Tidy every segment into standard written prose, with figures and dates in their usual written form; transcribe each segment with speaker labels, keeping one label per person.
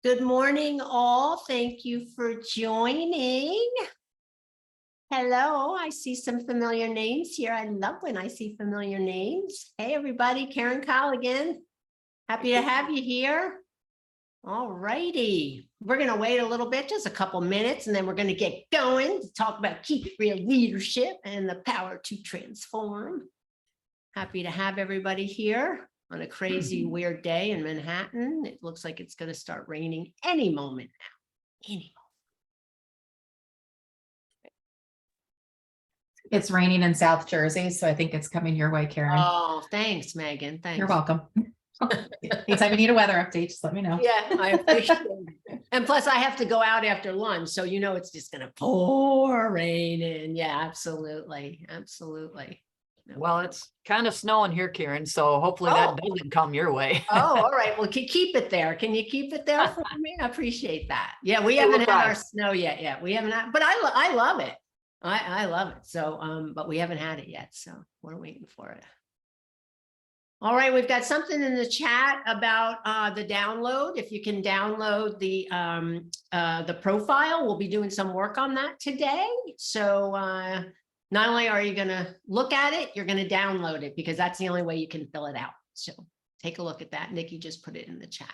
Speaker 1: Good morning, all. Thank you for joining. Hello, I see some familiar names here. I love when I see familiar names. Hey, everybody, Karen Colligan. Happy to have you here. All righty. We're going to wait a little bit, just a couple minutes, and then we're going to get going to talk about Keep It Real leadership and the power to transform. Happy to have everybody here on a crazy, weird day in Manhattan. It looks like it's going to start raining any moment now. Any moment.
Speaker 2: It's raining in South Jersey, so I think it's coming your way, Karen.
Speaker 1: Oh, thanks, Megan. Thanks.
Speaker 2: You're welcome. Anytime you need a weather update, just let me know.
Speaker 1: Yeah, I appreciate it. And plus, I have to go out after lunch, so you know it's just going to pour rain in. Yeah, absolutely. Absolutely.
Speaker 3: Well, it's kind of snowing here, Karen, so hopefully that doesn't come your way.
Speaker 1: Oh, all right. Well, keep it there. Can you keep it there for me? I appreciate that. Yeah, we
Speaker 3: Yeah,
Speaker 1: haven't
Speaker 3: we'll
Speaker 1: had
Speaker 3: try.
Speaker 1: our snow yet. Yeah, we haven't had, but I love it. I love it. So, but we haven't had it yet. So we're waiting for it. All right, we've got something in the chat about the download. If you can download the profile, we'll be doing some work on that today. So not only are you going to look at it, you're going to download it because that's the only way you can fill it out. So take a look at that. Nikki just put it in the chat.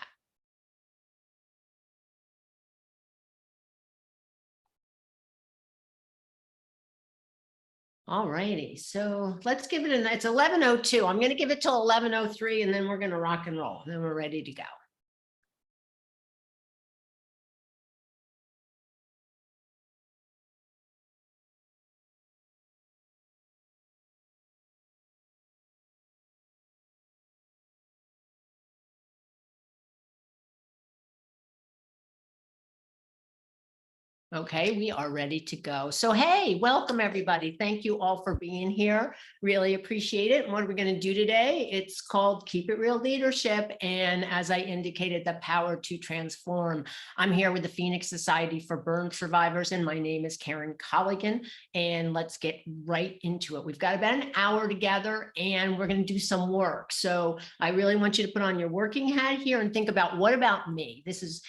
Speaker 1: All righty, so let's give it it's 11:02. I'm going to give it till 11:03 and then we're going to rock and roll. Then we're ready to go. Okay, we are ready to go. So, hey, welcome everybody. Thank you all for being here. Really appreciate it. And what are we going to do today? It's called Keep It Real Leadership. And as I indicated, the power to transform. I'm here with the Phoenix Society for Burn Survivors, and my name is Karen Colligan. And let's get right into it. We've got about an hour together and we're going to do some work. So I really want you to put on your working hat here and think about, what about me? This is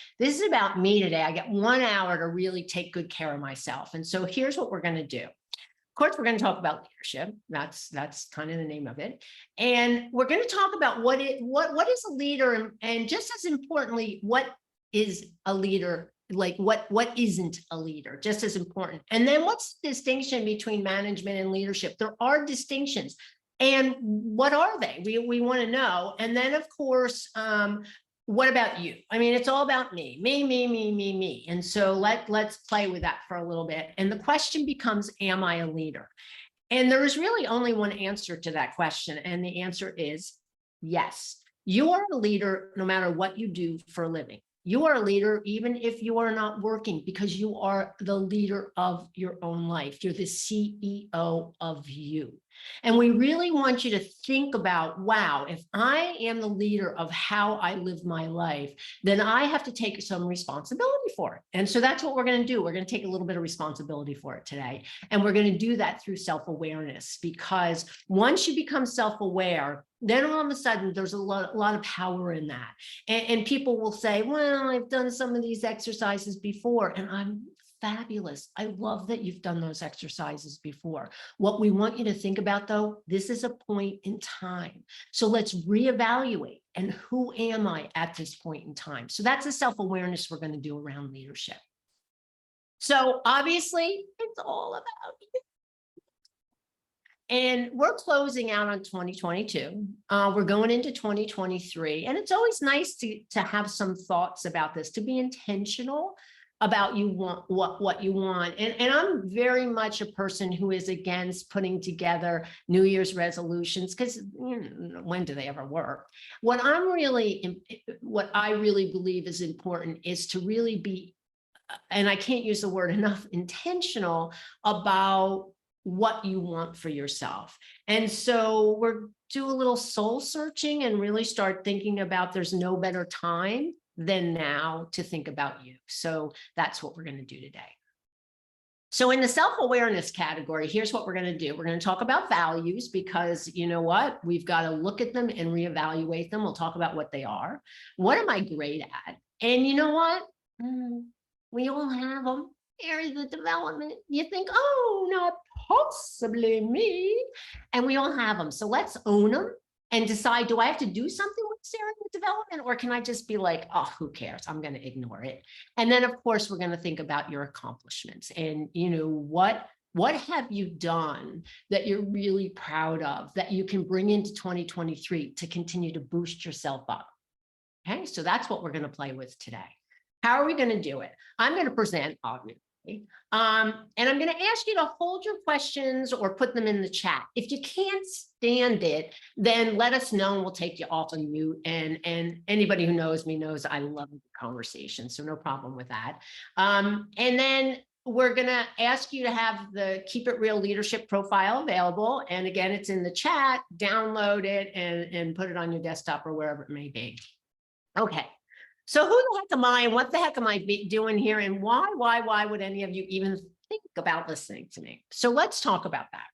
Speaker 1: about me today. I get 1 hour to really take good care of myself. And so here's what we're going to do. Of course, we're going to talk about leadership. That's kind of the name of it. And we're going to talk about what is a leader, and just as importantly, what is a leader, like what isn't a leader, just as important. And then what's the distinction between management and leadership? There are distinctions. And what are they? We want to know. And then, of course, what about you? I mean, it's all about me. And so let's play with that for a little bit. And the question becomes, am I a leader? And there is really only one answer to that question. And the answer is yes. You are a leader no matter what you do for a living. You are a leader even if you are not working, because you are the leader of your own life. You're the CEO of you. And we really want you to think about, wow, if I am the leader of how I live my life, then I have to take some responsibility for it. And so that's what we're going to do. We're going to take a little bit of responsibility for it today. And we're going to do that through self-awareness, because once you become self-aware, then all of a sudden there's a lot of power in that. And people will say, well, I've done some of these exercises before, and I'm fabulous. I love that you've done those exercises before. What we want you to think about, though, this is a point in time. So let's reevaluate. And who am I at this point in time? So that's a self-awareness we're going to do around leadership. So obviously, it's all about you. And we're closing out on 2022. We're going into 2023. And it's always nice to have some thoughts about this, to be intentional about what you want. And I'm very much a person who is against putting together New Year's resolutions, because when do they ever work? What I really believe is important is to really be, and I can't use the word enough, intentional about what you want for yourself. And so we're do a little soul searching and really start thinking about, there's no better time than now to think about you. So that's what we're going to do today. So in the self-awareness category, here's what we're going to do. We're going to talk about values, because you know what? We've got to look at them and reevaluate them. We'll talk about what they are. What am I great at? And you know what? We all have them. Areas of development. You think, oh, not possibly me. And we all have them. So let's own them and decide, do I have to do something with this area of development? Or can I just be like, oh, who cares? I'm going to ignore it. And then, of course, we're going to think about your accomplishments and, what have you done that you're really proud of that you can bring into 2023 to continue to boost yourself up? Okay, so that's what we're going to play with today. How are we going to do it? I'm going to present, obviously, and I'm going to ask you to hold your questions or put them in the chat. If you can't stand it, then let us know and we'll take you off on mute. And anybody who knows me knows I love the conversation, so no problem with that. And then we're going to ask you to have the Keep It Real leadership profile available. And again, it's in the chat. Download it and put it on your desktop or wherever it may be. Okay. So who the heck am I and what the heck am I doing here and why would any of you even think about listening to me? So let's talk about that.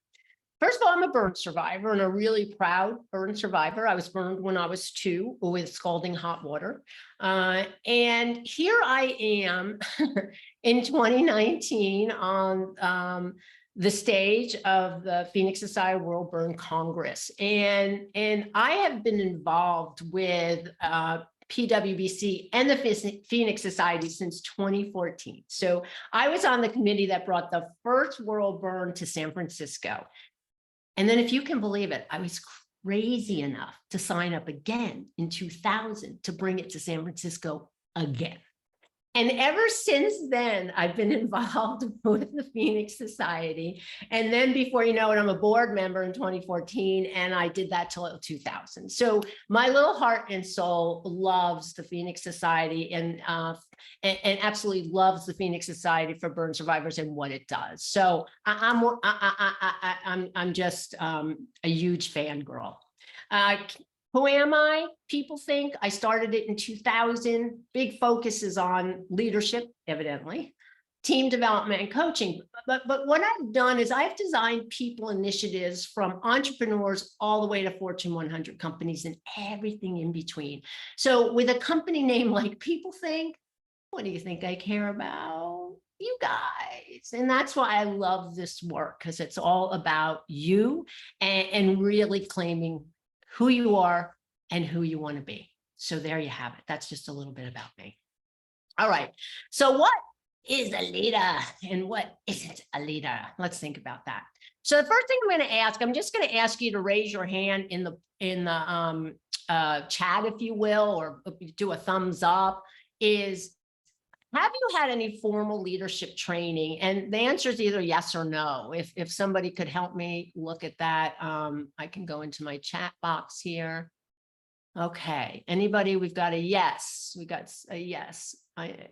Speaker 1: First of all, I'm a burn survivor and a really proud burn survivor. I was burned when I was 2 with scalding hot water. And here I am in 2019 on the stage of the Phoenix Society World Burn Congress. And I have been involved with PWBC and the Phoenix Society since 2014. So I was on the committee that brought the first World Burn to San Francisco. And then if you can believe it, I was crazy enough to sign up again in 2000 to bring it to San Francisco again. And ever since then, I've been involved with the Phoenix Society. And then before you know it, I'm a board member in 2014, and I did that till 2000. So my little heart and soul loves the Phoenix Society and absolutely loves the Phoenix Society for Burn Survivors and what it does. So I'm just a huge fangirl. Who am I? People think I started it in 2000. Big focus is on leadership, evidently, team development and coaching. But what I've done is I've designed people initiatives from entrepreneurs all the way to Fortune 100 companies and everything in between. So with a company name like People Think, what do you think I care about? You guys. And that's why I love this work, because it's all about you and really claiming who you are and who you want to be. So there you have it. That's just a little bit about me. All right. So what is a leader and what isn't a leader? Let's think about that. So the first thing I'm just going to ask you to raise your hand in the chat, if you will, or do a thumbs up, is have you had any formal leadership training? And the answer is either yes or no. If somebody could help me look at that, I can go into my chat box here. Okay, anybody? We've got a yes. We got a yes.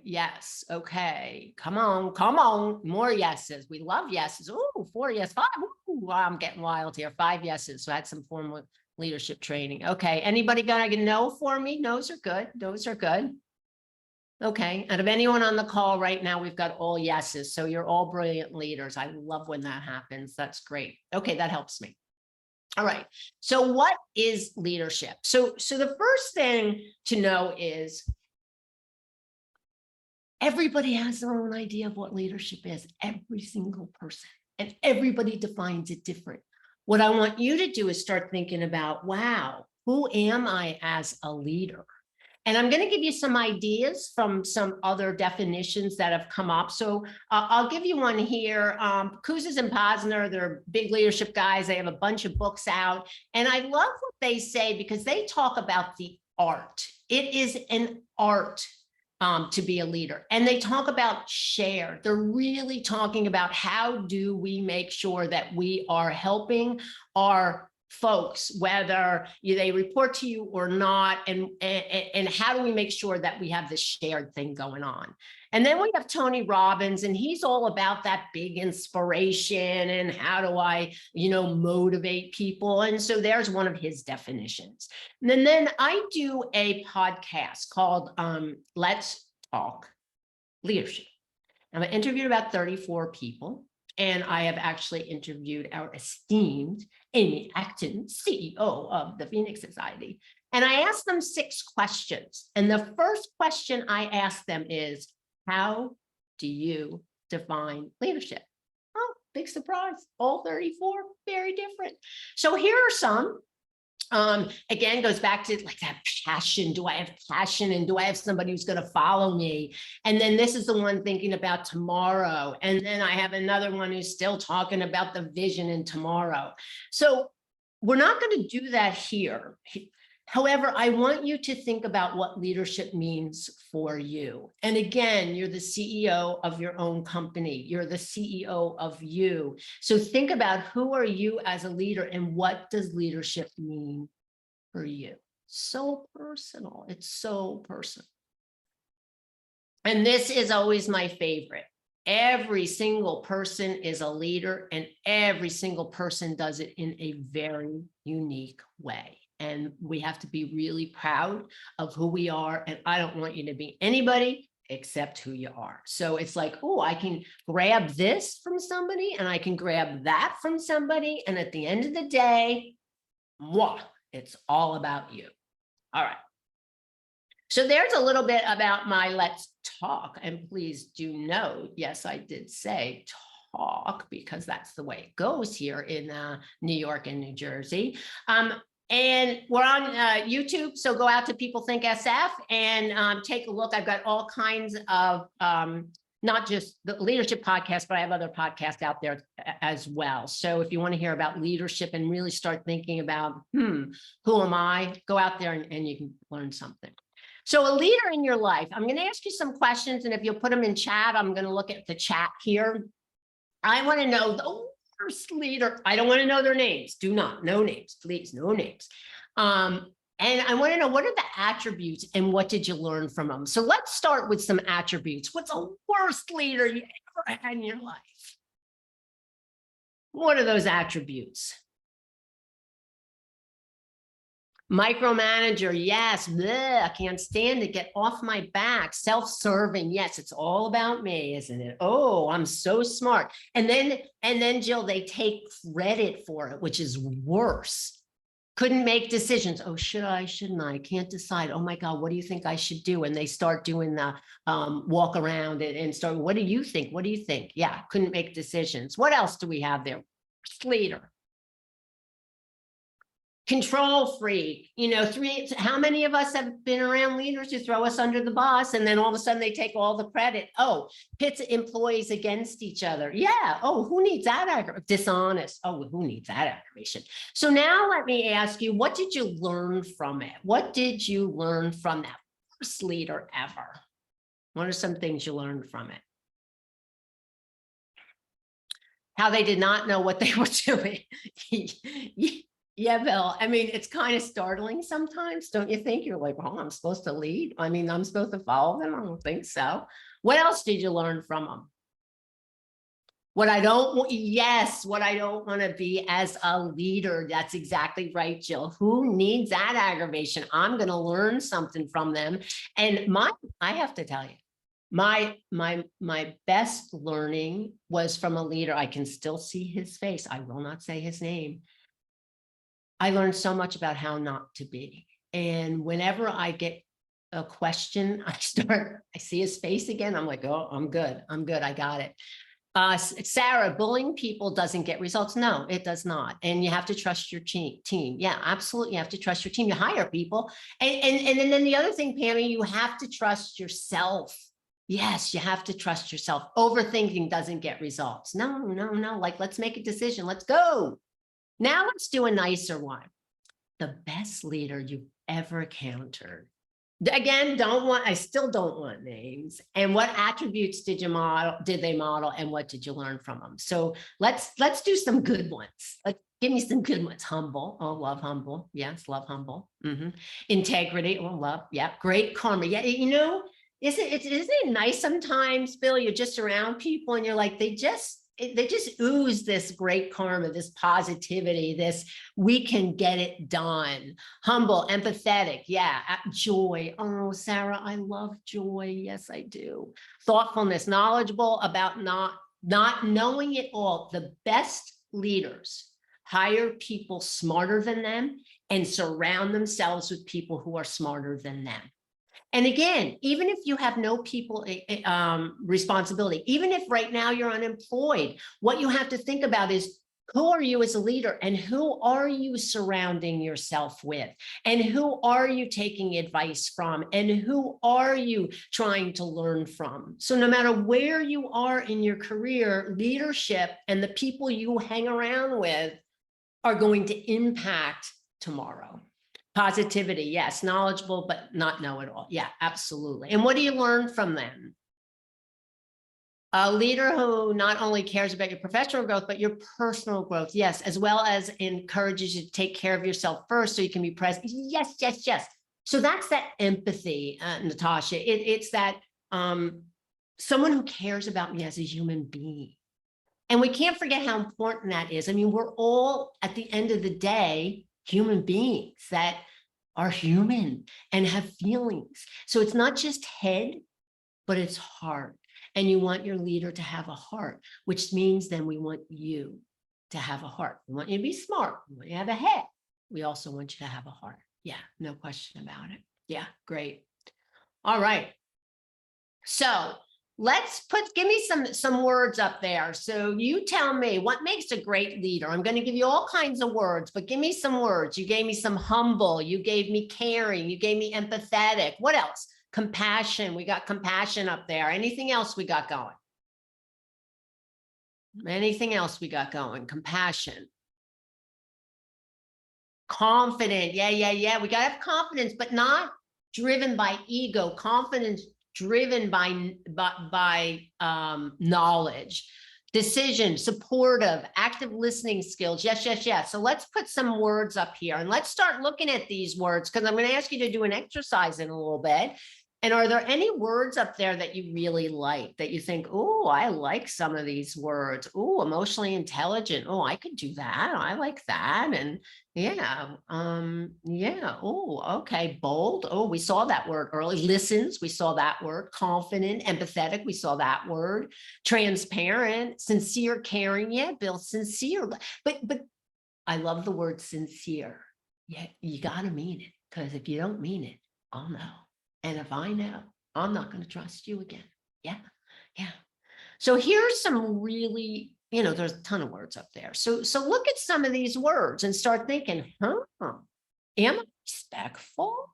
Speaker 1: Yes. Okay, come on. More yeses. We love yeses. Oh, 4 yes, 5. Ooh, I'm getting wild here. 5 yeses. So I had some formal leadership training. Okay, anybody gonna get a no for me? No's are good. Those are good. Okay, out of anyone on the call right now, we've got all yeses. So you're all brilliant leaders. I love when that happens. That's great. Okay, that helps me. All right. So what is leadership? So the first thing to know is everybody has their own idea of what leadership is, every single person, and everybody defines it different. What I want you to do is start thinking about, wow, who am I as a leader? And I'm going to give you some ideas from some other definitions that have come up. So I'll give you one here. Kouzes and Posner, they're big leadership guys. They have a bunch of books out. And I love what they say because they talk about the art. It is an art to be a leader. And they talk about share. They're really talking about how do we make sure that we are helping our folks, whether they report to you or not, and how do we make sure that we have this shared thing going on? And then we have Tony Robbins, and he's all about that big inspiration and how do I, motivate people. And so there's one of his definitions. And then I do a podcast called Let's Talk Leadership. I've interviewed about 34 people. And I have actually interviewed our esteemed Amy Acton, CEO of the Phoenix Society. And I asked them 6 questions. And the first question I asked them is, how do you define leadership? Oh, big surprise. All 34, very different. So here are some. Again, goes back to like that passion. Do I have passion? And do I have somebody who's going to follow me? And then this is the one thinking about tomorrow. And then I have another one who's still talking about the vision in tomorrow. So we're not going to do that here. However, I want you to think about what leadership means for you. And again, you're the CEO of your own company. You're the CEO of you. So think about, who are you as a leader and what does leadership mean for you? So personal. It's so personal. And this is always my favorite. Every single person is a leader, and every single person does it in a very unique way. And we have to be really proud of who we are. And I don't want you to be anybody except who you are. So it's like, oh, I can grab this from somebody and I can grab that from somebody. And at the end of the day, mwah, it's all about you. All right. So there's a little bit about my let's talk. And please do note, yes, I did say talk because that's the way it goes here in New York and New Jersey. And we're on YouTube, so go out to People Think SF and take a look. I've got all kinds of, not just the leadership podcast, but I have other podcasts out there as well. So if you want to hear about leadership and really start thinking about, who am I? Go out there and you can learn something. So a leader in your life, I'm going to ask you some questions, and if you'll put them in chat, I'm going to look at the chat here. I want to know the worst leader. I don't want to know their names. Do not, no names, please, no names. And I want to know, what are the attributes and what did you learn from them? So let's start with some attributes. What's the worst leader you ever had in your life? What are those attributes? Micromanager, yes, bleh, I can't stand it, get off my back. Self-serving, yes, it's all about me, isn't it? Oh, I'm so smart. And then Jill, they take credit for it, which is worse. Couldn't make decisions. Oh, should I, shouldn't I? Can't decide. Oh my God, what do you think I should do? And they start doing the walk around and start, what do you think? What do you think? Yeah, couldn't make decisions. What else do we have there? Leader. Control freak, how many of us have been around leaders who throw us under the bus and then all of a sudden they take all the credit? Oh, pits employees against each other. Yeah. Oh, who needs that aggravation? Dishonest. Oh, who needs that aggravation? So now let me ask you, what did you learn from it? What did you learn from that worst leader ever? What are some things you learned from it? How they did not know what they were doing. Yeah, Bill, I mean, it's kind of startling sometimes, don't you think? You're like, oh, I'm supposed to lead? I mean, I'm supposed to follow them? I don't think so. What else did you learn from them? What I don't want, yes, what I don't want to be as a leader. That's exactly right, Jill. Who needs that aggravation? I'm going to learn something from them. And I have to tell you, my best learning was from a leader. I can still see his face. I will not say his name. I learned so much about how not to be. And whenever I get a question, I see his face again. I'm like, oh, I'm good. I got it. Sarah, bullying people doesn't get results. No, it does not. And you have to trust your team. Yeah, absolutely. You have to trust your team. You hire people. And then the other thing, Pammy, you have to trust yourself. Yes, you have to trust yourself. Overthinking doesn't get results. No. Like, let's make a decision. Let's go. Now let's do a nicer one. The best leader you've ever encountered. Again, I still don't want names. And what attributes did they model, and what did you learn from them? So let's do some good ones. Give me some good ones. Humble. Oh, love humble. Yes, love humble. Integrity. Oh, love. Yeah. Great karma. Yeah. Isn't it nice sometimes, Bill? You're just around people and you're like, they just ooze this great karma, this positivity, this we can get it done. Humble, empathetic, yeah. Joy. Oh, Sarah, I love joy. Yes, I do. Thoughtfulness, knowledgeable about not knowing it all. The best leaders hire people smarter than them and surround themselves with people who are smarter than them. And again, even if you have no people responsibility, even if right now you're unemployed, what you have to think about is, who are you as a leader, and who are you surrounding yourself with, and who are you taking advice from, and who are you trying to learn from? So no matter where you are in your career, leadership and the people you hang around with are going to impact tomorrow. Positivity, yes. Knowledgeable, but not know-it-all. Yeah, absolutely. And what do you learn from them? A leader who not only cares about your professional growth, but your personal growth, yes, as well as encourages you to take care of yourself first so you can be present. Yes, yes, yes. So that's that empathy, Natasha. It's that someone who cares about me as a human being. And we can't forget how important that is. I mean, we're all, at the end of the day, human beings that are human and have feelings. So it's not just head, but it's heart. And you want your leader to have a heart, which means then we want you to have a heart. We want you to be smart. We want you to have a head. We also want you to have a heart. Yeah, no question about it. Yeah, great. All right. So give me some words up there. So you tell me what makes a great leader. I'm going to give you all kinds of words, but give me some words. You gave me some humble. You gave me caring. You gave me empathetic. What else? Compassion. We got compassion up there. Anything else we got going? Anything else we got going? Compassion. Confident. Yeah, yeah, yeah. We got to have confidence, but not driven by ego. Confidence driven by knowledge. Decision, supportive, active listening skills. Yes, yes, yes. So let's put some words up here and let's start looking at these words, because I'm going to ask you to do an exercise in a little bit. And are there any words up there that you really like, that you think, oh, I like some of these words. Oh, emotionally intelligent. Oh, I could do that. I like that. And yeah, yeah. Oh, okay. Bold. Oh, we saw that word early. Listens. We saw that word. Confident, empathetic. We saw that word. Transparent, sincere, caring. Yeah, Bill, sincere. But I love the word sincere. Yeah, you got to mean it, because if you don't mean it, I'll know. And if I know, I'm not going to trust you again. Yeah, yeah. So here's some really, there's a ton of words up there. So look at some of these words and start thinking, am I respectful?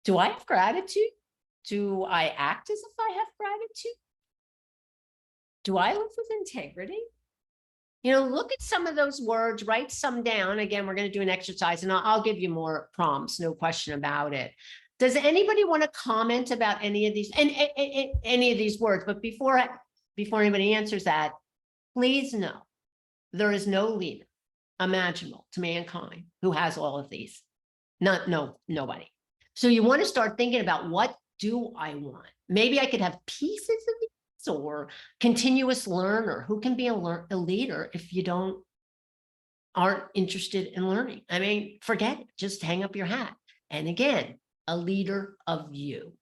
Speaker 1: Do I have gratitude? Do I act as if I have gratitude? Do I live with integrity? Look at some of those words, write some down. Again, we're going to do an exercise and I'll give you more prompts, no question about it. Does anybody want to comment about any of these and any of these words? But before anybody answers that, please know there is no leader imaginable to mankind who has all of these. Nobody. So you want to start thinking about, what do I want? Maybe I could have pieces of these, or continuous learner. Who can be a leader if you aren't interested in learning? I mean, forget it, just hang up your hat. And again, a leader of you.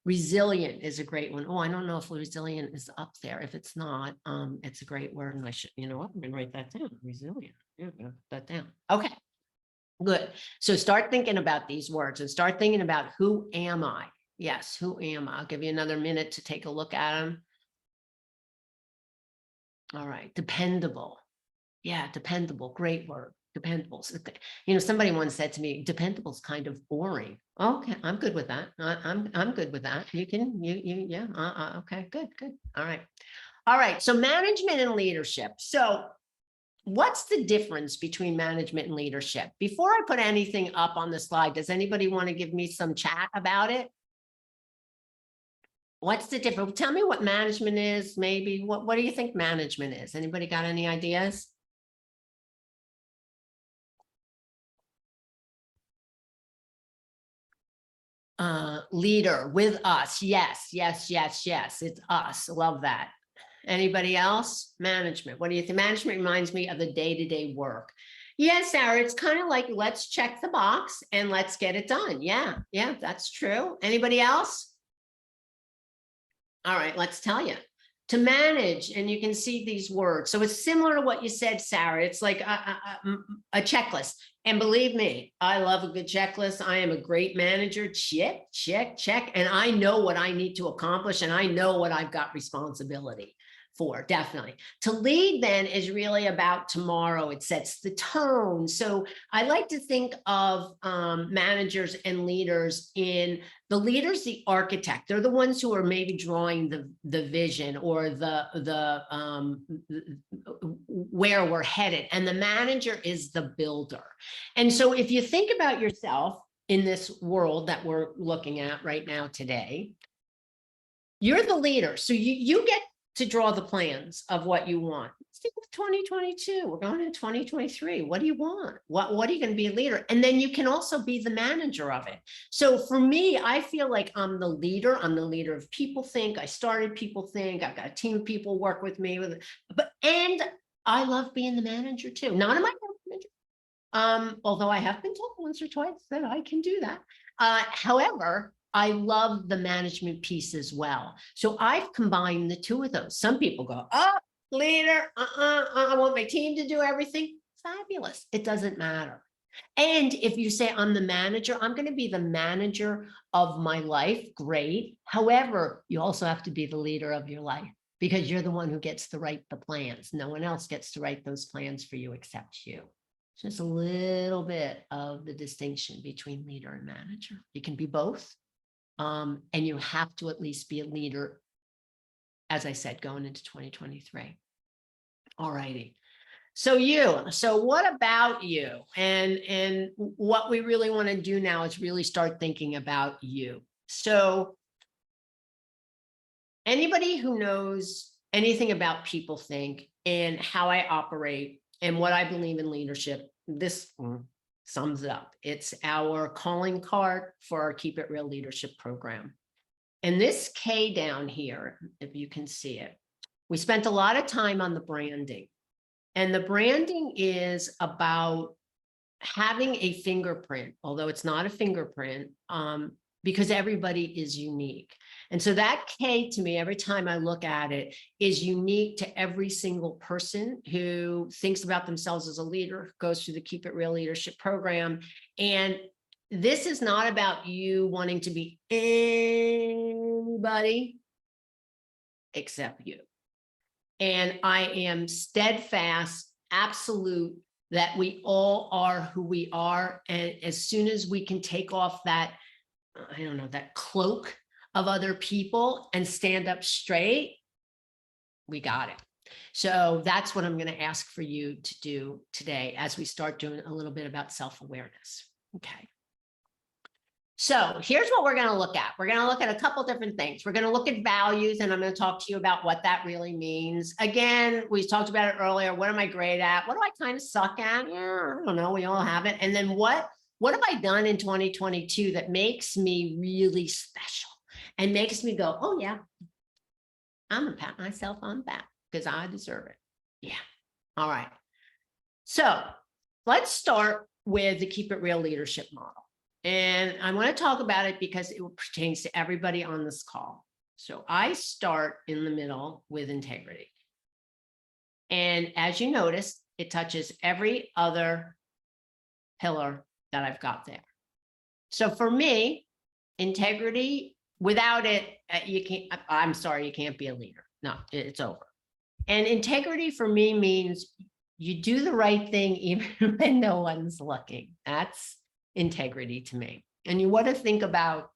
Speaker 1: Resilient is a great one. Oh, I don't know if resilient is up there. If it's not, it's a great word. And I should, I'm going to write that down. Resilient. Yeah, I'm going to put that down. Okay, good. So start thinking about these words and start thinking about, who am I? Yes, who am I? I'll give you another minute to take a look at them. All right, dependable. Yeah, dependable, great word, dependable. Somebody once said to me, dependable is kind of boring. Okay, I'm good with that. I'm good with that. Yeah, okay, good. All right, so management and leadership. So what's the difference between management and leadership? Before I put anything up on the slide, does anybody want to give me some chat about it? What's the difference? Tell me what management is, maybe. What do you think management is? Anybody got any ideas? Leader with us. Yes. It's us. Love that. Anybody else? Management. What do you think? Management reminds me of the day-to-day work. Yes, Sarah, it's kind of like, let's check the box and let's get it done. Yeah, that's true. Anybody else? All right, let's tell you. To manage, and you can see these words. So it's similar to what you said, Sarah. It's like a checklist. And believe me, I love a good checklist. I am a great manager. Check, check, check. And I know what I need to accomplish, and I know what I've got responsibility for, definitely. To lead then is really about tomorrow. It sets the tone. So I like to think of managers and leaders in the leaders, the architect. They're the ones who are maybe drawing the vision or where we're headed. And the manager is the builder. And so if you think about yourself in this world that we're looking at right now today, you're the leader. So you get to draw the plans of what you want. Let's think of 2022. We're going into 2023. What do you want? What are you going to be a leader? And then you can also be the manager of it. So for me, I feel like I'm the leader. I'm the leader of People Think. I started People Think. I've got a team of people work with me. And I love being the manager too. Not in my manager. Although I have been told once or twice that I can do that. However, I love the management piece as well. So I've combined the two of those. Some people go, oh, leader, I want my team to do everything. Fabulous. It doesn't matter. And if you say I'm the manager, I'm going to be the manager of my life. Great. However, you also have to be the leader of your life, because you're the one who gets to write the plans. No one else gets to write those plans for you except you. Just a little bit of the distinction between leader and manager. You can be both. And you have to at least be a leader, as I said, going into 2023. All righty. So what about you? And what we really want to do now is really start thinking about you. So anybody who knows anything about People Think and how I operate and what I believe in leadership, this sums it up. It's our calling card for our Keep It Real Leadership program. And this K down here, if you can see it, we spent a lot of time on the branding. And the branding is about having a fingerprint, although it's not a fingerprint, because everybody is unique. And so that K to me, every time I look at it, is unique to every single person who thinks about themselves as a leader, who goes through the Keep It Real Leadership program. And this is not about you wanting to be anybody except you. And I am steadfast, absolute, that we all are who we are. And as soon as we can take off that, I don't know, that cloak of other people and stand up straight, we got it. So that's what I'm going to ask for you to do today as we start doing a little bit about self-awareness. Okay. So here's what we're going to look at. We're going to look at a couple different things. We're going to look at values, and I'm going to talk to you about what that really means. Again, we talked about it earlier. What am I great at? What do I kind of suck at? Yeah, I don't know. We all have it. And then what have I done in 2022 that makes me really special and makes me go, oh yeah, I'm gonna pat myself on the back because I deserve it. Yeah. All right. So let's start with the Keep It Real leadership model. And I want to talk about it because it pertains to everybody on this call. So I start in the middle with integrity. And as you notice, it touches every other pillar that I've got there. So for me, integrity, without it, you can't, I'm sorry, you can't be a leader. No, it's over. And integrity for me means you do the right thing even when no one's looking. That's integrity to me. And you want to think about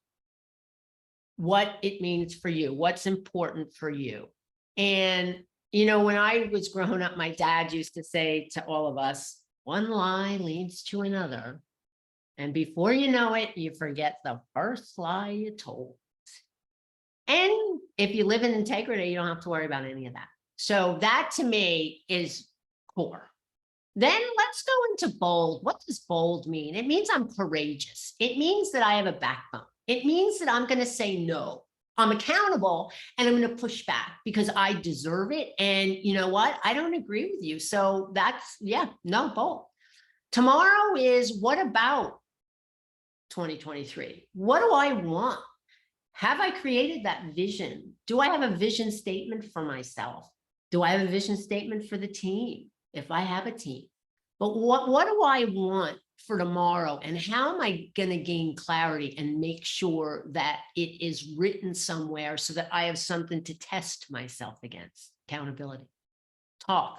Speaker 1: what it means for you, what's important for you. And, you know, when I was growing up, my dad used to say to all of us, one lie leads to another. And before you know it, you forget the first lie you told. And if you live in integrity, you don't have to worry about any of that. So that to me is core. Then let's go into bold. What does bold mean? It means I'm courageous. It means that I have a backbone. It means that I'm going to say no. I'm accountable and I'm going to push back because I deserve it. And you know what? I don't agree with you. So that's, yeah, no, bold. Tomorrow is what about 2023? What do I want? Have I created that vision? Do I have a vision statement for myself? Do I have a vision statement for the team? If I have a team, but what do I want for tomorrow? And how am I going to gain clarity and make sure that it is written somewhere so that I have something to test myself against? Accountability. Talk.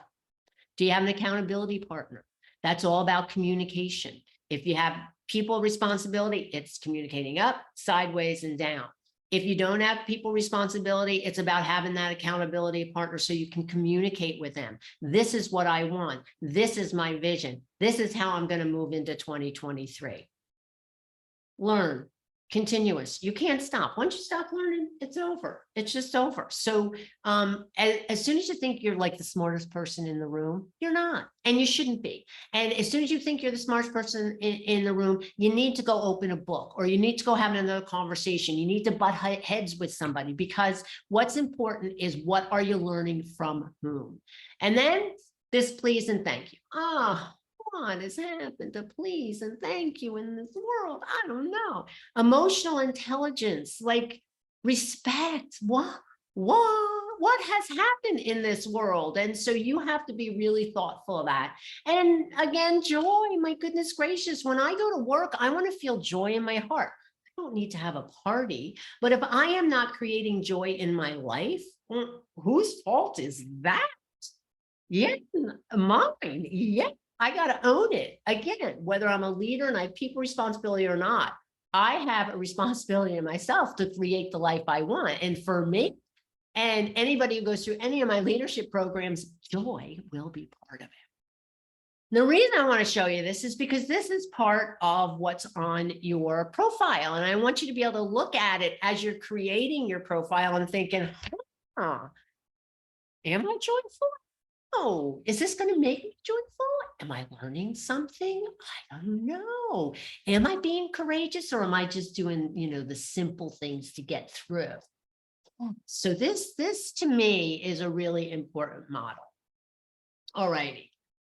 Speaker 1: Do you have an accountability partner? That's all about communication. If you have people responsibility, it's communicating up, sideways, and down. If you don't have people responsibility, it's about having that accountability partner so you can communicate with them. This is what I want. This is my vision. This is how I'm going to move into 2023. Learn. Continuous. You can't stop. Once you stop learning, it's over. It's just over. So as soon as you think you're like the smartest person in the room, you're not, and you shouldn't be. And as soon as you think you're the smartest person in the room, you need to go open a book, or you need to go have another conversation. You need to butt heads with somebody, because what's important is, what are you learning from whom? And then this please and thank you. What has happened to please and thank you in this world? I don't know. Emotional intelligence, like respect. What has happened in this world? And so you have to be really thoughtful of that. And again, joy. My goodness gracious, when I go to work, I want to feel joy in my heart. I don't need to have a party, but if I am not creating joy in my life, whose fault is that? Yeah, mine. Yeah. I got to own it. Again, whether I'm a leader and I have people responsibility or not, I have a responsibility in myself to create the life I want. And for me, and anybody who goes through any of my leadership programs, joy will be part of it. The reason I want to show you this is because this is part of what's on your profile. And I want you to be able to look at it as you're creating your profile and thinking, am I joyful? Oh, is this going to make me joyful? Am I learning something? I don't know. Am I being courageous, or am I just doing, the simple things to get through? So this to me is a really important model. All righty.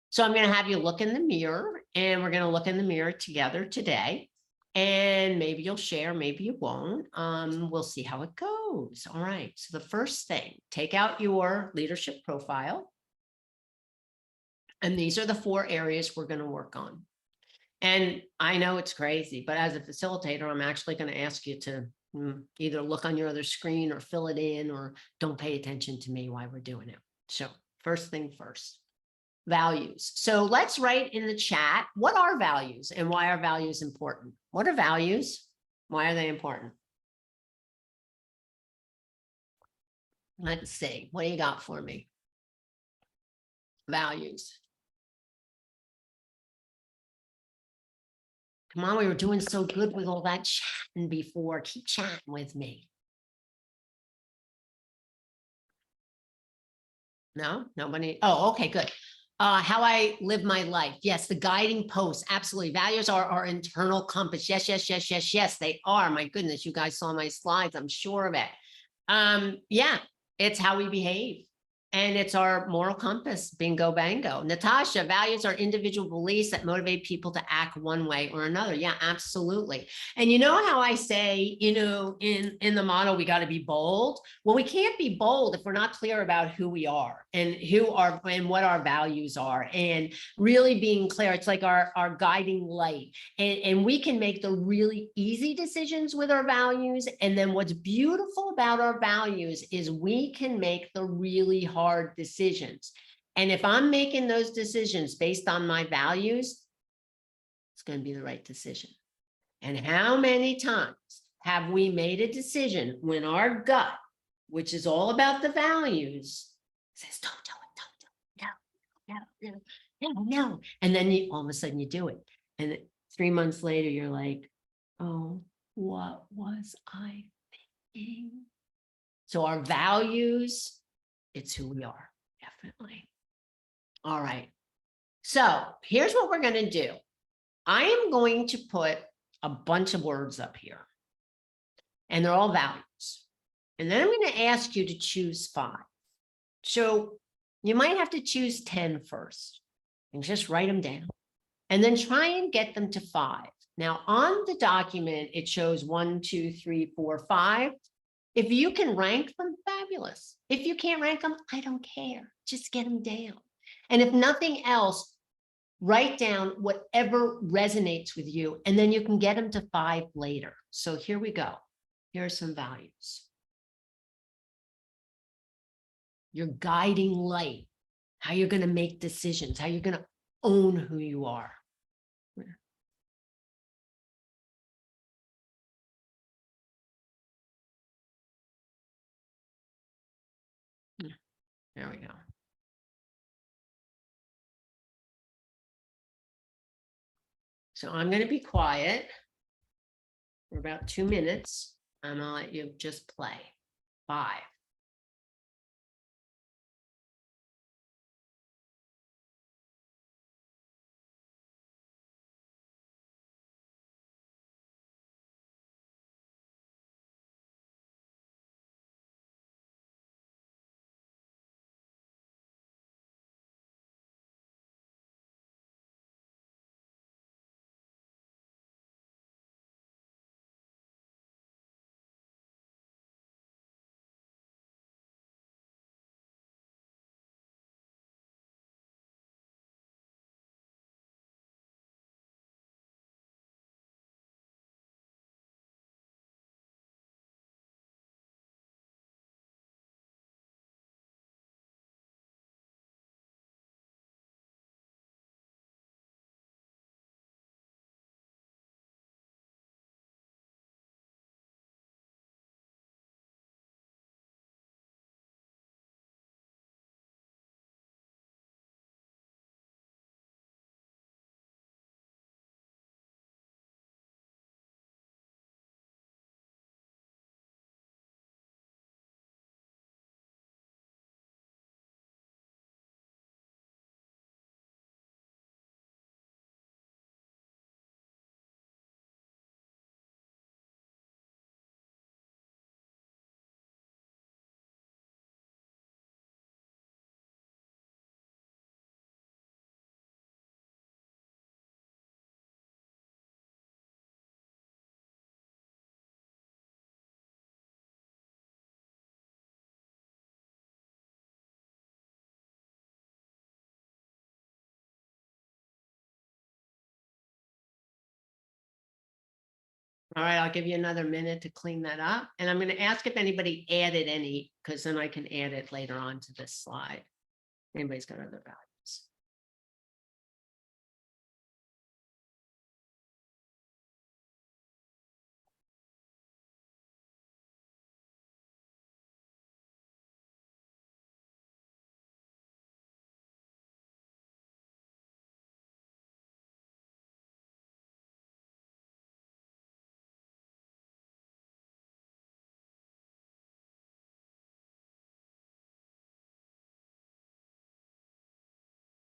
Speaker 1: So I'm going to have you look in the mirror, and we're going to look in the mirror together today. And maybe you'll share, maybe you won't. We'll see how it goes. All right. So the first thing, take out your leadership profile. And these are the 4 areas we're going to work on. And I know it's crazy, but as a facilitator, I'm actually going to ask you to either look on your other screen or fill it in, or don't pay attention to me while we're doing it. So first thing first, values. So let's write in the chat, what are values and why are values important? What are values? Why are they important? Let's see. What do you got for me? Values. Come on, we were doing so good with all that chatting before. Keep chatting with me. No, nobody. Oh, okay, good. How I live my life. Yes, the guiding post. Absolutely. Values are our internal compass. Yes, yes, yes, yes, yes, they are. My goodness, you guys saw my slides. I'm sure of it. Yeah, it's how we behave. And it's our moral compass, bingo, bango. Natasha, values are individual beliefs that motivate people to act one way or another. Yeah, absolutely. And you know how I say, in the model, we got to be bold. Well, we can't be bold if we're not clear about who we are and what our values are, and really being clear. It's like our guiding light, and we can make the really easy decisions with our values. And then what's beautiful about our values is we can make the really hard decisions. And if I'm making those decisions based on my values, it's going to be the right decision. And how many times have we made a decision when our gut, which is all about the values, says, don't do it, no. And then all of a sudden you do it. And 3 months later, you're like, oh, what was I thinking? So our values, it's who we are, definitely. All right. So here's what we're going to do. I am going to put a bunch of words up here, and they're all values. And then I'm going to ask you to choose 5. So you might have to choose 10 first, and just write them down, and then try and get them to 5. Now, on the document, it shows 1, 2, 3, 4, 5. If you can rank them, fabulous. If you can't rank them, I don't care. Just get them down. And if nothing else, write down whatever resonates with you, and then you can get them to 5 later. So here we go. Here are some values. Your guiding light, how you're going to make decisions, how you're going to own who you are. There we go. So I'm going to be quiet for about 2 minutes, and I'll let you just play. 5. All right, I'll give you another minute to clean that up. And I'm going to ask if anybody added any, because then I can add it later on to this slide. Anybody's got other values?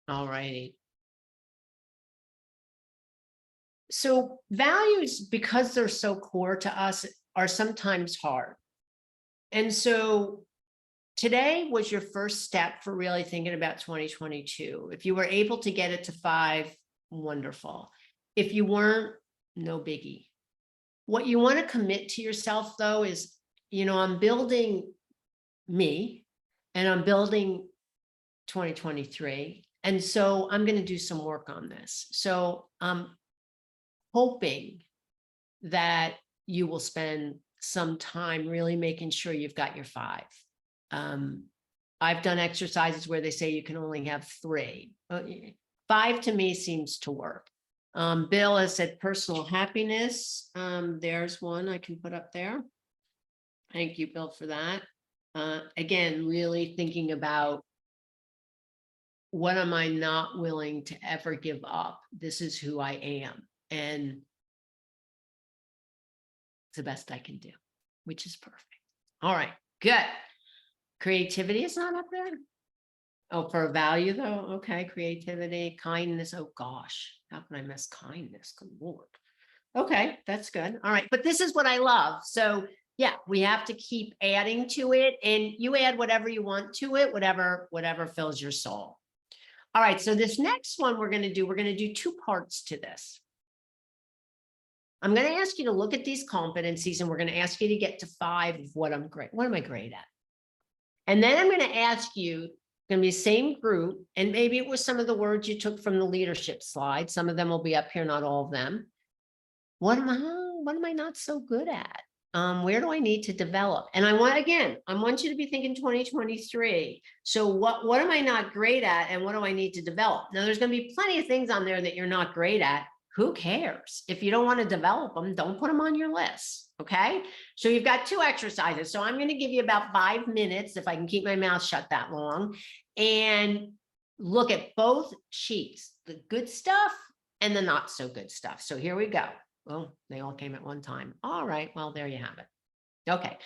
Speaker 1: All righty. So values, because they're so core to us, are sometimes hard. And so today was your first step for really thinking about 2022. If you were able to get it to 5, wonderful. If you weren't, no biggie. What you want to commit to yourself, though, is, I'm building me and I'm building 2023. And so I'm going to do some work on this. So I'm hoping that you will spend some time really making sure you've got your 5. I've done exercises where they say you can only have 3. 5 to me seems to work. Bill has said personal happiness. There's one I can put up there. Thank you, Bill, for that. Again, really thinking about, what am I not willing to ever give up? This is who I am. And it's the best I can do, which is perfect. All right, good. Creativity is not up there. Oh, for a value though. Okay, creativity, kindness. Oh gosh, how can I miss kindness? Good Lord. Okay, that's good. All right, but this is what I love. So yeah, we have to keep adding to it, and you add whatever you want to it, whatever fills your soul. All right, so this next one we're going to do 2 parts to this. I'm going to ask you to look at these competencies and we're going to ask you to get to 5 of what I'm great. What am I great at? And then I'm going to ask you, going to be the same group, and maybe it was some of the words you took from the leadership slide. Some of them will be up here, not all of them. What am I not so good at? Where do I need to develop? And I want you to be thinking 2023. So what am I not great at and what do I need to develop? Now, there's going to be plenty of things on there that you're not great at. Who cares? If you don't want to develop them, don't put them on your list. Okay. So you've got 2 exercises. So I'm going to give you about 5 minutes if I can keep my mouth shut that long, and look at both sheets, the good stuff and the not so good stuff. So here we go. Well, they all came at one time. All right. Well, there you have it. Okay.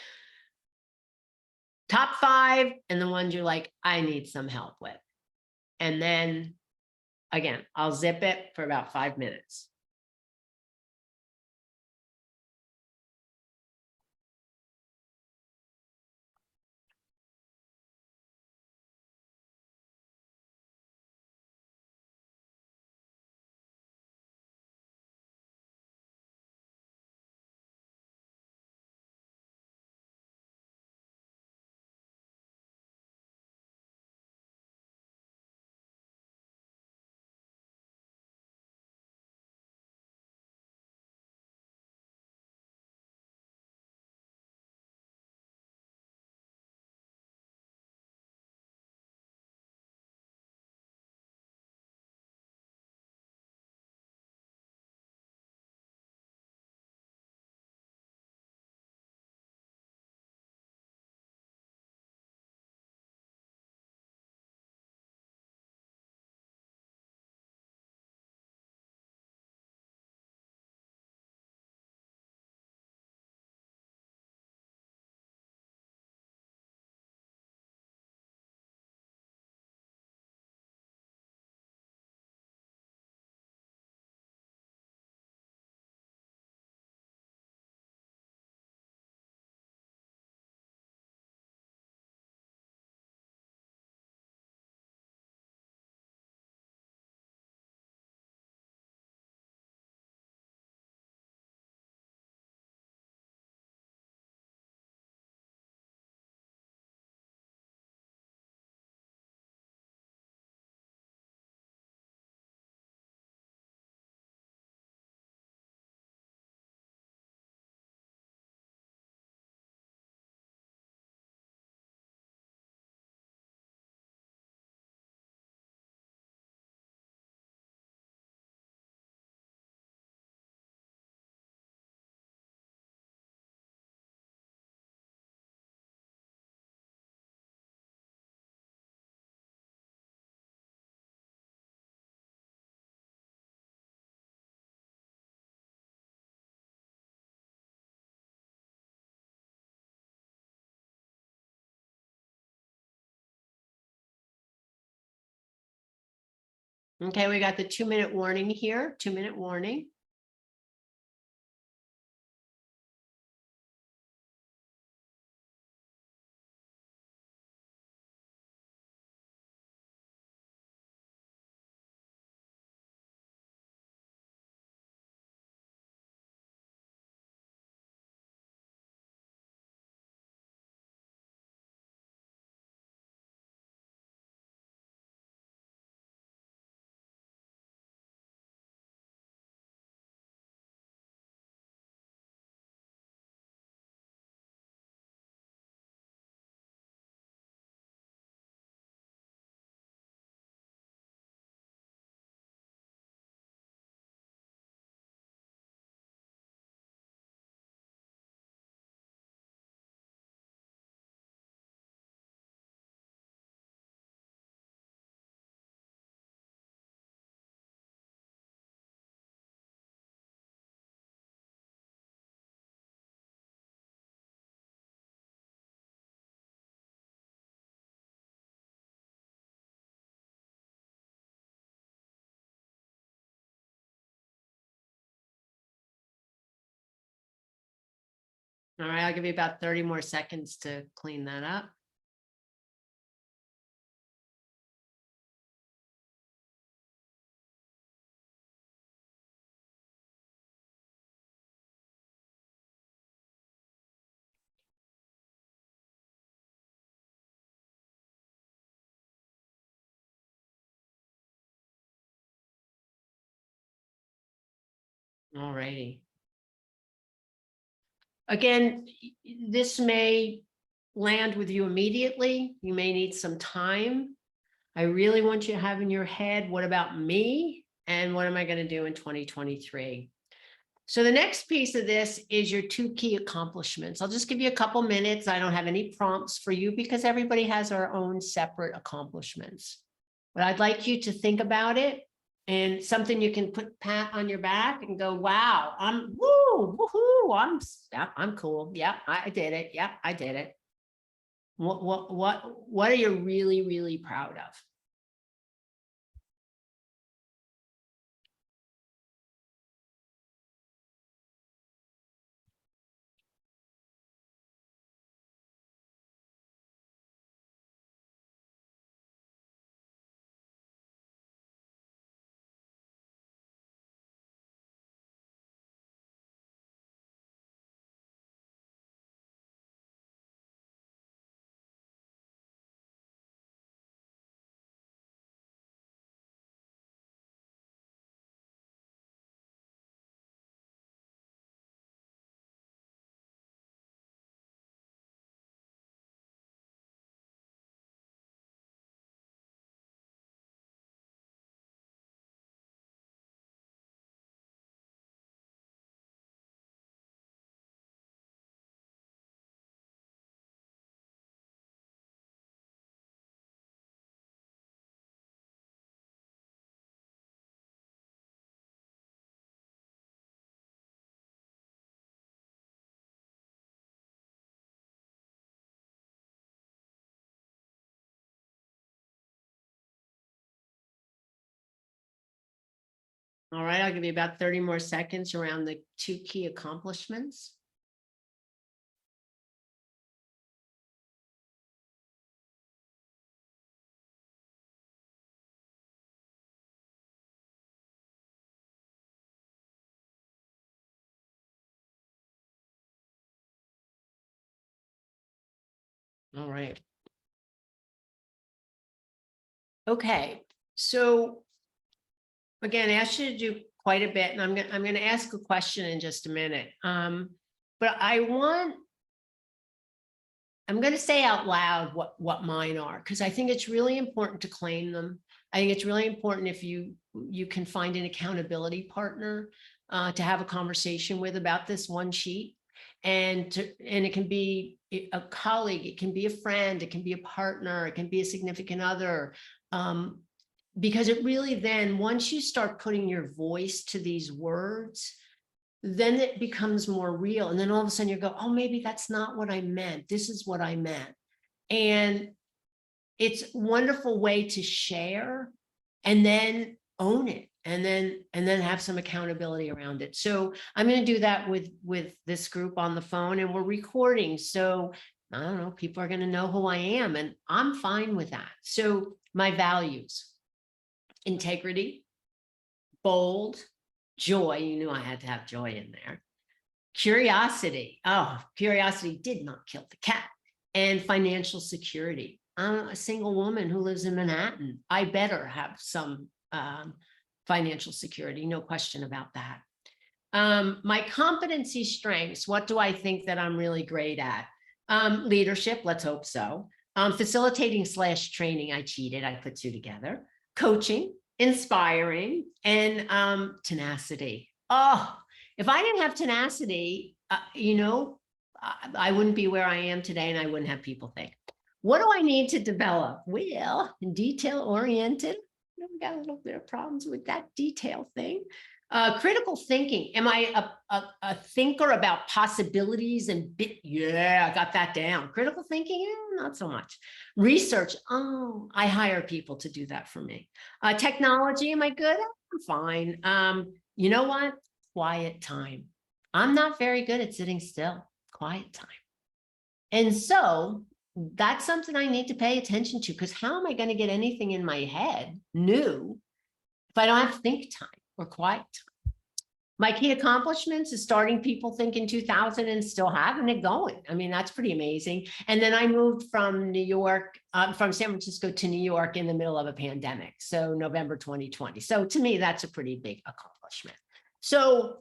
Speaker 1: Top 5 and the ones you're like, I need some help with. And then again, I'll zip it for about 5 minutes. Okay, we got the 2-minute warning here, 2-minute warning. All right, I'll give you about 30 more seconds to clean that up. All righty. Again, this may land with you immediately. You may need some time. I really want you to have in your head, what about me? And what am I going to do in 2023? So the next piece of this is your 2 key accomplishments. I'll just give you a couple minutes. I don't have any prompts for you because everybody has our own separate accomplishments. But I'd like you to think about it and something you can pat on your back and go, wow, I'm woohoo, I'm cool. Yeah, I did it. Yeah, I did it. What are you really, really proud of? All right, I'll give you about 30 more seconds around the 2 key accomplishments. All right. Okay, so again, I asked you to do quite a bit, and I'm gonna ask a question in just a minute. But I'm gonna say out loud what mine are, because I think it's really important to claim them. I think it's really important if you can find an accountability partner to have a conversation with about this one sheet. And it can be a colleague, it can be a friend, it can be a partner, it can be a significant other. Because it really then, once you start putting your voice to these words, then it becomes more real. And then all of a sudden you go, oh, maybe that's not what I meant. This is what I meant. And it's a wonderful way to share and then own it and then have some accountability around it. So I'm going to do that with this group on the phone, and we're recording. So I don't know, people are going to know who I am, and I'm fine with that. So my values: integrity, bold, joy. You knew I had to have joy in there. Curiosity. Oh, curiosity did not kill the cat. And financial security. I'm a single woman who lives in Manhattan. I better have some financial security, no question about that. My competency strengths, what do I think that I'm really great at? Leadership, let's hope so. Facilitating / training, I cheated, I put 2 together. Coaching, inspiring, and tenacity. Oh, if I didn't have tenacity, I wouldn't be where I am today, and I wouldn't have people think. What do I need to develop? Well, detail-oriented. We got a little bit of problems with that detail thing. Critical thinking. Am I a thinker about possibilities and yeah, I got that down. Critical thinking, not so much. Research. Oh, I hire people to do that for me. Technology, am I good? I'm fine. You know what? Quiet time. I'm not very good at sitting still. Quiet time. And so that's something I need to pay attention to, because how am I going to get anything in my head new if I don't have think time or quiet time? My key accomplishments is starting People Think in 2000 and still having it going. I mean, that's pretty amazing. And then I moved from from San Francisco to New York in the middle of a pandemic. So November 2020. So to me, that's a pretty big accomplishment. So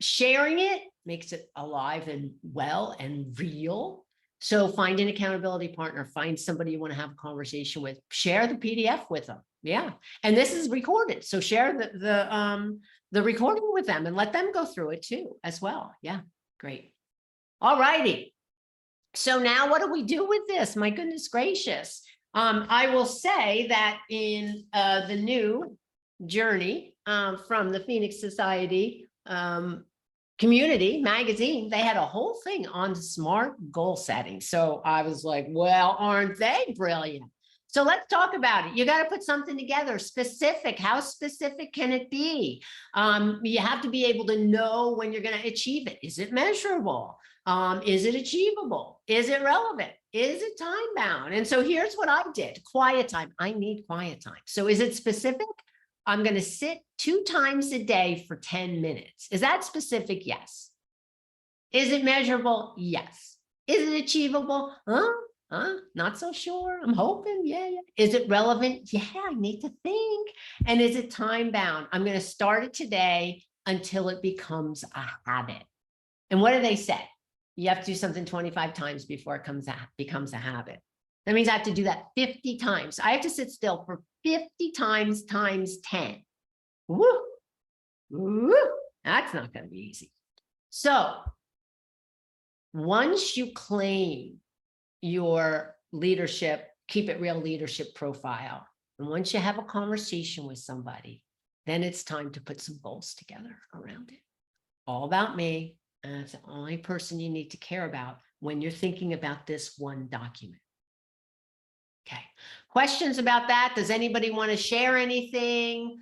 Speaker 1: Sharing it makes it alive and well and real. So find an accountability partner, find somebody you want to have a conversation with, share the PDF with them. Yeah. And this is recorded. So share the recording with them and let them go through it too, as well. Yeah. Great. All righty. So now what do we do with this? My goodness gracious. I will say that in the new journey from the Phoenix Society community magazine, they had a whole thing on smart goal setting. So I was like, well, aren't they brilliant? So let's talk about it. You got to put something together specific. How specific can it be? You have to be able to know when you're going to achieve it. Is it measurable? Is it achievable? Is it relevant? Is it time bound? And so here's what I did. Quiet time. I need quiet time. So is it specific? I'm going to sit 2 times a day for 10 minutes. Is that specific? Yes. Is it measurable? Yes. Is it achievable? Not so sure. I'm hoping. Yeah. Is it relevant? Yeah, I need to think. And is it time bound? I'm going to start it today until it becomes a habit. And what do they say? You have to do something 25 times before it becomes a habit. That means I have to do that 50 times. I have to sit still for 50 times 10. Woo! Woo! That's not going to be easy. So once you claim your leadership, keep it real leadership profile, and once you have a conversation with somebody, then it's time to put some goals together around it. All about me. And it's the only person you need to care about when you're thinking about this one document. Okay. Questions about that? Does anybody want to share anything?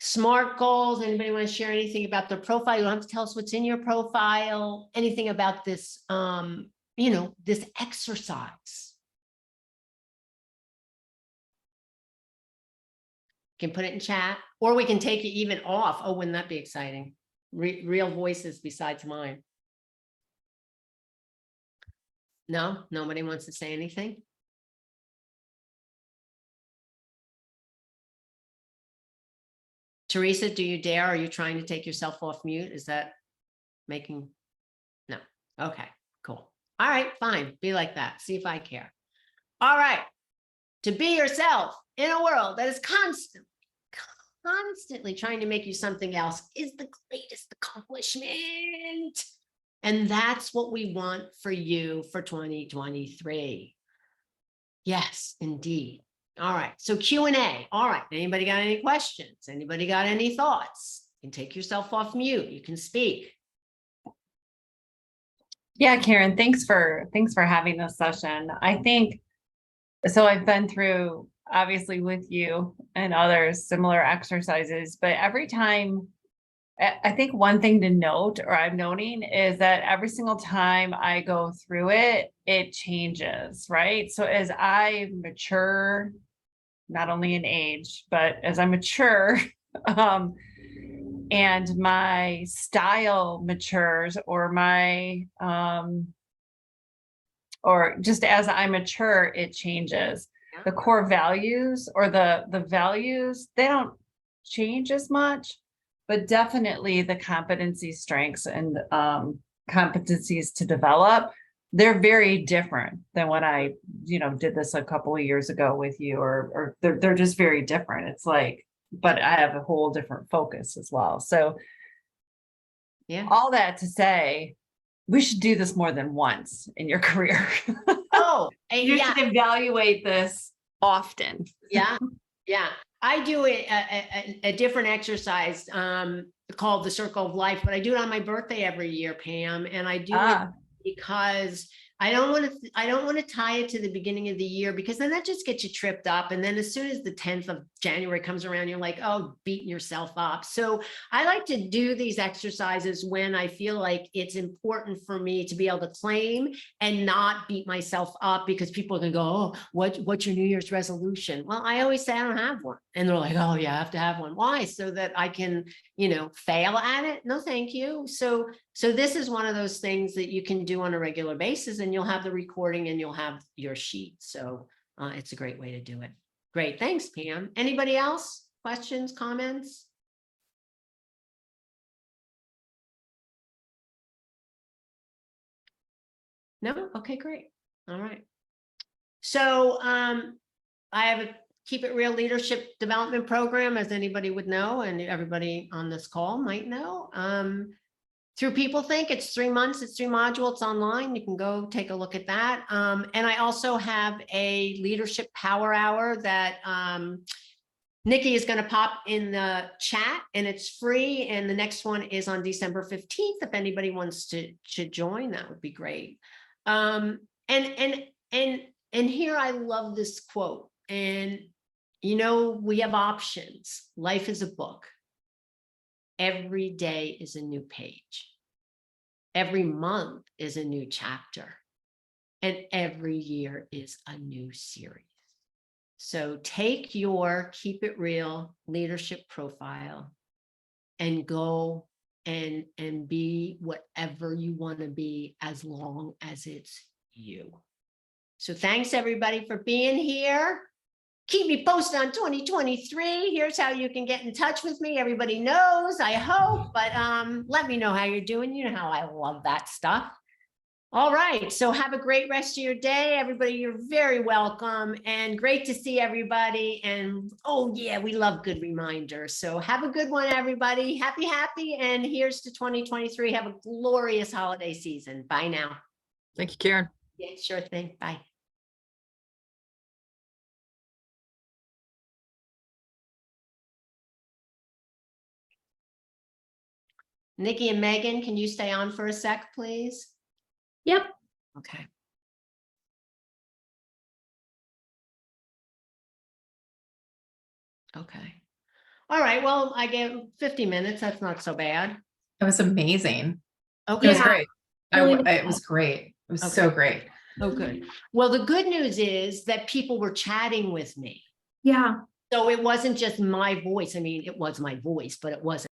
Speaker 1: SMART goals? Anybody want to share anything about their profile? You don't have to tell us what's in your profile. Anything about this, this exercise. You can put it in chat, or we can take it even off. Oh, wouldn't that be exciting? Real voices besides mine. No, nobody wants to say anything. Teresa, do you dare? Are you trying to take yourself off mute? Is that making? No. Okay, cool. All right, fine. Be like that. See if I care. All right. To be yourself in a world that is constantly trying to make you something else is the greatest accomplishment. And that's what we want for you for 2023. Yes, indeed. All right. So Q&A. All right. Anybody got any questions? Anybody got any thoughts? You can take yourself off mute. You can speak.
Speaker 2: Yeah, Karen, thanks for having this session. I think so. I've been through, obviously, with you and others, similar exercises, but every time, I think one thing to note, or I'm noting, is that every single time I go through it, it changes, right? So as I mature, not only in age, but as I mature, and my style matures, or or just as I mature, it changes.
Speaker 1: Yeah.
Speaker 2: The core values, or the values, they don't change as much, but definitely the competency, strengths, and competencies to develop, they're very different than when I, did this a couple of years ago with you, or they're just very different. It's like, but I have a whole different focus as well. So
Speaker 1: Yeah.
Speaker 2: all that to say, we should do this more than once in your career.
Speaker 1: Oh,
Speaker 2: You
Speaker 1: yeah.
Speaker 2: should evaluate this often.
Speaker 1: Yeah. Yeah. I do a different exercise called the Circle of Life, but I do it on my birthday every year, Pam. And I do it because I don't want to tie it to the beginning of the year, because then that just gets you tripped up. And then as soon as the 10th of January comes around, you're like, oh, beating yourself up. So I like to do these exercises when I feel like it's important for me to be able to claim and not beat myself up, because people can go, oh, what's your New Year's resolution? Well, I always say I don't have one. And they're like, oh, yeah, I have to have one. Why? So that I can, fail at it. No, thank you. So this is one of those things that you can do on a regular basis, and you'll have the recording and you'll have your sheet. So it's a great way to do it. Great. Thanks, Pam. Anybody else? Questions, comments? No? Okay, great. All right. So I have a Keep It Real Leadership Development Program, as anybody would know, and everybody on this call might know. Through People Think, it's 3 months, it's 3 modules, it's online. You can go take a look at that. And I also have a leadership power hour that Nikki is going to pop in the chat, and it's free. And the next one is on December 15th. If anybody wants to join, that would be great. And here I love this quote. And you know, we have options. Life is a book. Every day is a new page. Every month is a new chapter. And every year is a new series. So take your Keep It Real leadership profile and go and be whatever you want to be, as long as it's you. So thanks everybody for being here. Keep me posted on 2023. Here's how you can get in touch with me. Everybody knows, I hope, but let me know how you're doing. You know how I love that stuff. All right, so have a great rest of your day, everybody. You're very welcome, and great to see everybody. And oh yeah, we love good reminders. So have a good one, everybody. Happy, and here's to 2023. Have a glorious holiday season. Bye now.
Speaker 3: Thank you, Karen.
Speaker 1: Yeah, sure thing. Bye. Nikki and Megan, can you stay on for a sec, please?
Speaker 4: Yep.
Speaker 1: Okay. Okay. All right. Well, I gave 50 minutes. That's not so bad.
Speaker 5: It was amazing.
Speaker 1: Okay.
Speaker 5: It was
Speaker 4: Yeah.
Speaker 5: great.
Speaker 4: Really
Speaker 5: It was great. It was
Speaker 1: Okay.
Speaker 5: so great.
Speaker 1: Oh, good. Well, the good news is that people were chatting with me.
Speaker 4: Yeah.
Speaker 1: So it wasn't just my voice. I mean, it was my voice, but it wasn't